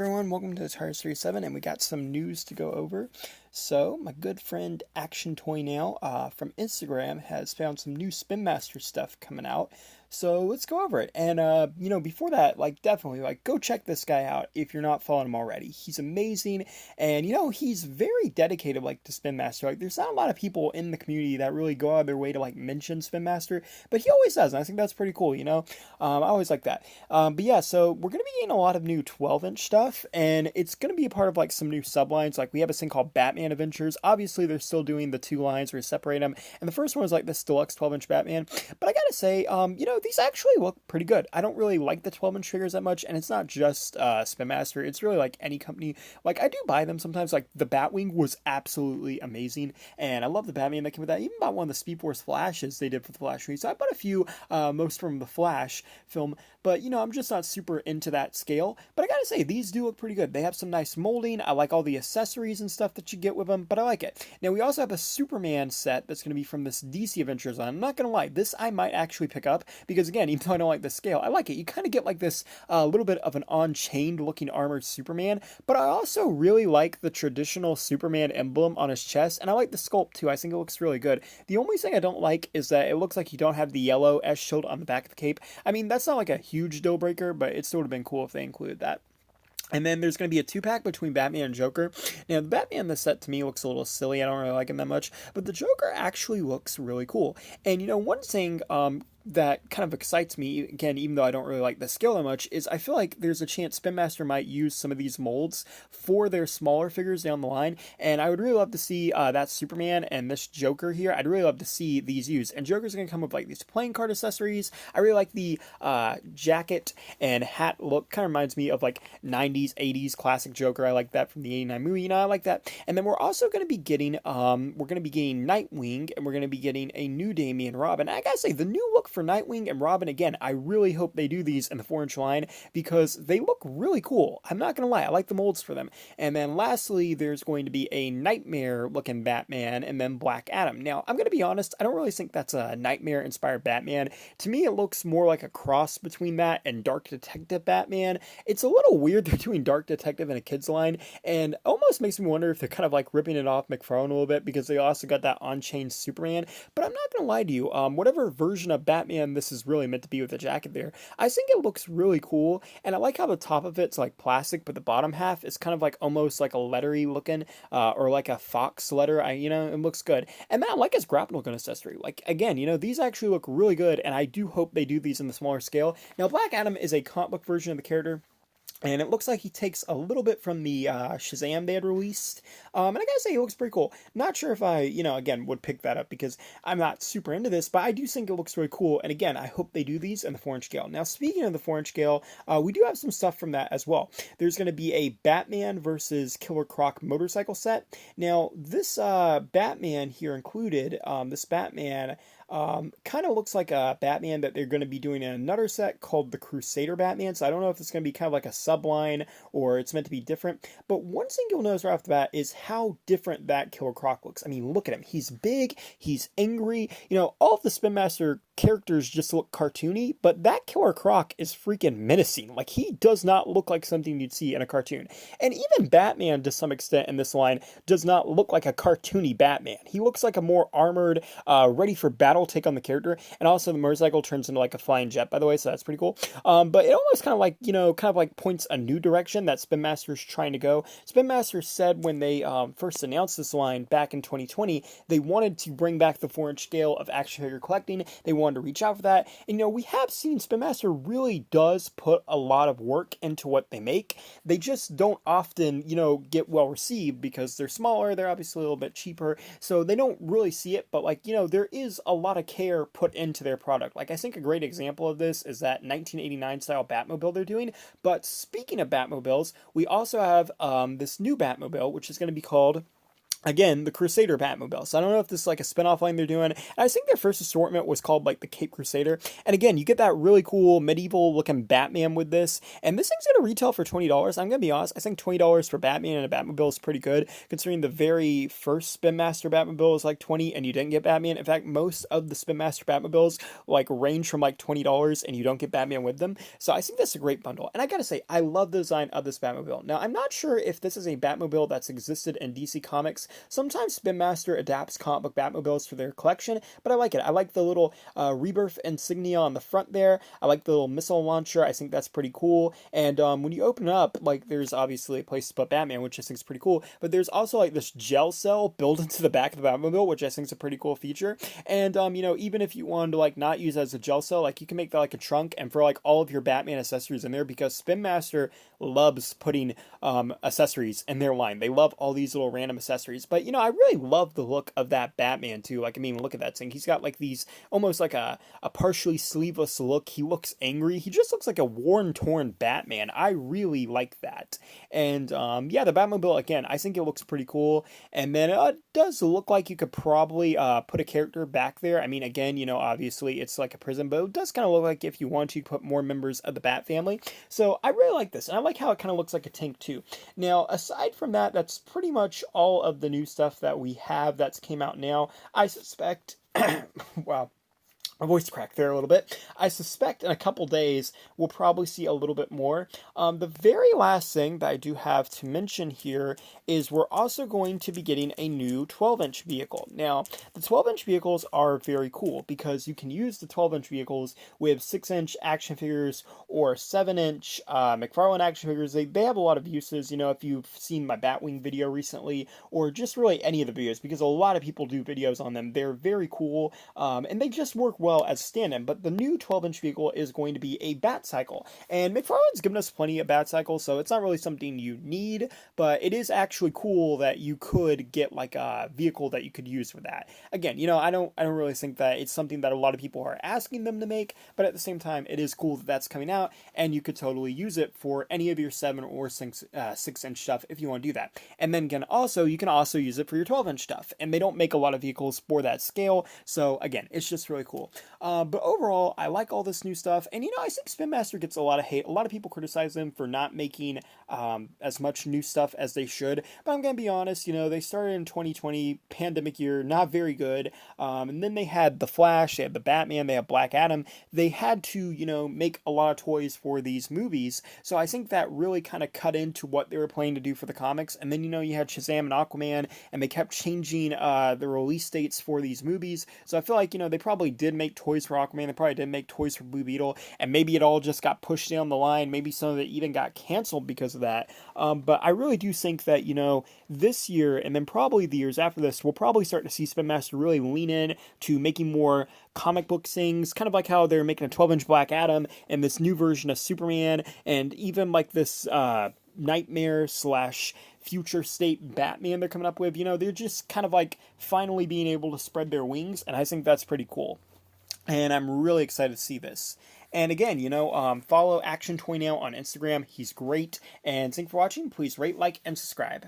everyone, welcome to Tire Series 7, and we got some news to go over. So, my good friend Action Toy Nail from Instagram has found some new Spin Master stuff coming out. So let's go over it. And before that, definitely go check this guy out if you're not following him already. He's amazing, and he's very dedicated to Spin Master. There's not a lot of people in the community that really go out of their way to mention Spin Master, but he always does, and I think that's pretty cool. I always like that. But yeah, so we're gonna be getting a lot of new 12-inch stuff, and it's gonna be a part of some new sublines. We have this thing called Batman Adventures. Obviously, they're still doing the two lines where you separate them, and the first one is this deluxe 12-inch Batman. But I gotta say, these actually look pretty good. I don't really like the 12-inch figures that much, and it's not just Spin Master. It's really any company. I do buy them sometimes. The Batwing was absolutely amazing, and I love the Batman that came with that. I even bought one of the Speed Force Flashes they did for the Flash release. So I bought a few, most from the Flash film, but I'm just not super into that scale. But I gotta say, these do look pretty good. They have some nice molding. I like all the accessories and stuff that you get with them, but I like it. Now, we also have a Superman set that's going to be from this DC Adventures line. I'm not going to lie, this I might actually pick up, because again, even though I don't like the scale, I like it. You kind of get this little bit of an on-chained looking armored Superman, but I also really like the traditional Superman emblem on his chest, and I like the sculpt too. I think it looks really good. The only thing I don't like is that it looks like you don't have the yellow S shield on the back of the cape. I mean, that's not a huge deal breaker, but it still would have been cool if they included that. And then there's going to be a 2-pack between Batman and Joker. Now, the Batman in the set to me looks a little silly. I don't really like him that much. But the Joker actually looks really cool. And, one thing that kind of excites me, again, even though I don't really like the scale that much, is I feel like there's a chance Spin Master might use some of these molds for their smaller figures down the line, and I would really love to see that Superman and this Joker here. I'd really love to see these used, and Joker's going to come with these playing card accessories. I really like the jacket and hat look. Kind of reminds me of 90s, 80s classic Joker. I like that from the 89 movie, I like that. And then we're also going to be getting Nightwing, and we're going to be getting a new Damian Robin. I gotta say, the new look for Nightwing and Robin, again, I really hope they do these in the 4-inch line, because they look really cool. I'm not gonna lie, I like the molds for them. And then lastly, there's going to be a Nightmare looking Batman, and then Black Adam. Now, I'm gonna be honest, I don't really think that's a Nightmare inspired Batman. To me, it looks more like a cross between that and Dark Detective Batman. It's a little weird they're doing Dark Detective in a kids line, and almost makes me wonder if they're kind of ripping it off McFarlane a little bit, because they also got that on-chain Superman. But I'm not gonna lie to you, whatever version of Batman this is really meant to be with the jacket there, I think it looks really cool, and I like how the top of it's plastic, but the bottom half is kind of almost a lettery looking, or a fox letter. It looks good. And then I like his grapple gun accessory. Again, these actually look really good, and I do hope they do these in the smaller scale. Now, Black Adam is a comic book version of the character, and it looks like he takes a little bit from the Shazam they had released. And I gotta say, he looks pretty cool. Not sure if I, again, would pick that up, because I'm not super into this, but I do think it looks really cool. And again, I hope they do these in the 4-inch scale. Now, speaking of the 4-inch scale, we do have some stuff from that as well. There's going to be a Batman versus Killer Croc motorcycle set. Now, this Batman here included, this Batman kind of looks like a Batman that they're going to be doing in another set called the Crusader Batman. So I don't know if it's going to be kind of a subline or it's meant to be different. But one thing you'll notice right off the bat is how different that Killer Croc looks. I mean, look at him. He's big. He's angry. All of the Spin Master characters just look cartoony, but that Killer Croc is freaking menacing. He does not look like something you'd see in a cartoon. And even Batman, to some extent in this line, does not look like a cartoony Batman. He looks like a more armored, ready for battle take on the character. And also the motorcycle turns into a flying jet, by the way, so that's pretty cool. But it almost kind of points a new direction that Spin Master's trying to go. Spin Master said when they first announced this line back in 2020, they wanted to bring back the 4-inch scale of action figure collecting. They wanted to reach out for that. And we have seen Spin Master really does put a lot of work into what they make. They just don't often, get well received, because they're smaller, they're obviously a little bit cheaper, so they don't really see it. But there is a lot of care put into their product. I think a great example of this is that 1989 style Batmobile they're doing. But speaking of Batmobiles, we also have this new Batmobile, which is going to be called again, the Crusader Batmobile. So I don't know if this is like a spin-off line they're doing. And I think their first assortment was called like the Cape Crusader. And again, you get that really cool medieval looking Batman with this. And this thing's gonna retail for $20. I'm gonna be honest, I think $20 for Batman and a Batmobile is pretty good, considering the very first Spin Master Batmobile is like 20 and you didn't get Batman. In fact, most of the Spin Master Batmobiles like range from like $20 and you don't get Batman with them. So I think that's a great bundle. And I gotta say, I love the design of this Batmobile. Now, I'm not sure if this is a Batmobile that's existed in DC Comics. Sometimes Spin Master adapts comic book Batmobiles for their collection, but I like it. I like the little rebirth insignia on the front there. I like the little missile launcher. I think that's pretty cool. And when you open it up, like there's obviously a place to put Batman, which I think is pretty cool. But there's also like this gel cell built into the back of the Batmobile, which I think is a pretty cool feature. And even if you wanted to like not use it as a gel cell, like you can make that like a trunk and for like all of your Batman accessories in there, because Spin Master loves putting accessories in their line. They love all these little random accessories. But I really love the look of that Batman too. Like, I mean, look at that thing. He's got like these almost like a partially sleeveless look. He looks angry. He just looks like a worn, torn Batman. I really like that. And yeah, the Batmobile, again, I think it looks pretty cool. And then it does look like you could probably put a character back there. I mean, again, obviously it's like a prison, but it does kind of look like if you want to, you put more members of the Bat family. So I really like this. And I like how it kind of looks like a tank too. Now, aside from that, that's pretty much all of the new stuff that we have that's came out now. I suspect, wow, my voice cracked there a little bit. I suspect in a couple days we'll probably see a little bit more. The very last thing that I do have to mention here is we're also going to be getting a new 12-inch vehicle. Now, the 12-inch vehicles are very cool because you can use the 12-inch vehicles with 6-inch action figures or 7-inch McFarlane action figures. They have a lot of uses, if you've seen my Batwing video recently, or just really any of the videos, because a lot of people do videos on them. They're very cool, and they just work well as stand-in. But the new 12-inch vehicle is going to be a Batcyle, and McFarlane's given us plenty of Batcycles, so it's not really something you need, but it is actually cool that you could get like a vehicle that you could use for that. Again, I don't really think that it's something that a lot of people are asking them to make, but at the same time, it is cool that that's coming out, and you could totally use it for any of your 7 or 6-inch stuff if you want to do that. And then you can also use it for your 12-inch stuff, and they don't make a lot of vehicles for that scale, so again, it's just really cool. But overall, I like all this new stuff, and I think Spin Master gets a lot of hate. A lot of people criticize them for not making as much new stuff as they should, but I'm gonna be honest, they started in 2020, pandemic year, not very good, and then they had The Flash, they had the Batman, they had Black Adam. They had to, make a lot of toys for these movies, so I think that really kind of cut into what they were planning to do for the comics. And then, you had Shazam and Aquaman, and they kept changing the release dates for these movies, so I feel like, they probably did make toys for Aquaman, they probably did make toys for Blue Beetle, and maybe it all just got pushed down the line, maybe some of it even got canceled because of that. But I really do think that, this year, and then probably the years after this, we'll probably start to see Spin Master really lean in to making more comic book things, kind of like how they're making a 12-inch Black Adam and this new version of Superman, and even like this nightmare / future state Batman they're coming up with. They're just kind of like finally being able to spread their wings, and I think that's pretty cool. And I'm really excited to see this. And again, follow Action Toy Now on Instagram. He's great. And thanks for watching. Please rate, like, and subscribe.